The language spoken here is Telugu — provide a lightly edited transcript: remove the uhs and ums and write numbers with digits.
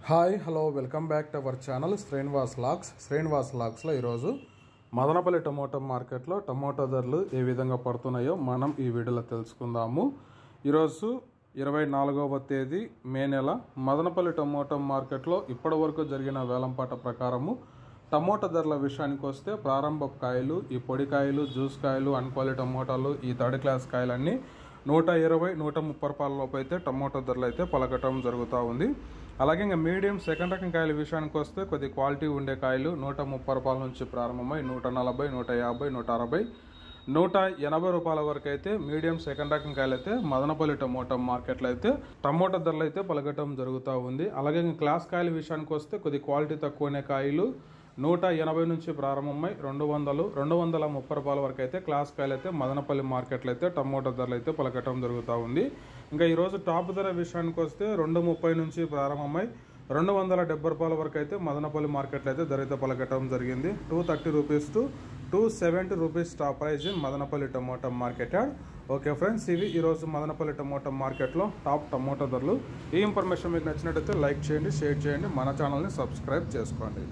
Hi hello welcome back to our channel Srinivas లాగ్స్లో ఈరోజు మదనపల్లి టమోటా మార్కెట్లో టమోటా ధరలు ఏ విధంగా పడుతున్నాయో మనం ఈ వీడియోలో తెలుసుకుందాము. ఈరోజు 24వ తేదీ మే నెల మదనపల్లి టమోటా మార్కెట్లో ఇప్పటి వరకు జరిగిన వేలంపాట ప్రకారము టమోటా ధరల విషయానికి వస్తే ప్రారంభ కాయలు, ఈ పొడి కాయలు, జ్యూస్ కాయలు, అన్క్వాలిటీ టమోటాలు, ఈ థర్డ్ క్లాస్ కాయలన్నీ 120-130 రూపాయల లోపు అయితే టమోటా ధరలు అయితే పలకటం జరుగుతూ ఉంది. అలాగే ఇంకా మీడియం సెకండ్ రకం కాయల విషయానికి వస్తే కొద్ది క్వాలిటీ ఉండే కాయలు 130 రూపాయల నుంచి ప్రారంభమై 140, 150, 160, 180 రూపాయల వరకు అయితే మీడియం సెకండ్ రకం కాయలు అయితే మదనపల్లి టమోటా మార్కెట్లో అయితే టమోటా ధరలు అయితే పలకటం జరుగుతూ ఉంది. అలాగే క్లాస్ కాయల విషయానికి వస్తే కొద్ది క్వాలిటీ తక్కువనే కాయలు 180 నుంచి ప్రారంభమై 200, 230 రూపాయల వరకు అయితే క్లాస్ కాయలు అయితే మదనపల్లి మార్కెట్లో అయితే టమోటా ధరలు అయితే పలకటం జరుగుతూ ఉంది. ఇంకా ఈరోజు టాప్ ధర విషయానికి వస్తే 230 నుంచి ప్రారంభమై 270 రూపాయల వరకు అయితే మదనపల్లి మార్కెట్లో అయితే ధర అయితే పలకటం జరిగింది. 230 rupees to 270 rupees top price in Madanapalle tomato market యాడ్. ఓకే ఫ్రెండ్స్, ఇవి ఈరోజు మదనపల్లి టమోటా మార్కెట్లో టాప్ టమోటా ధరలు. ఈ ఇన్ఫర్మేషన్ మీకు నచ్చినట్టయితే లైక్ చేయండి, షేర్ చేయండి, మన ఛానల్ని సబ్స్క్రైబ్ చేసుకోండి.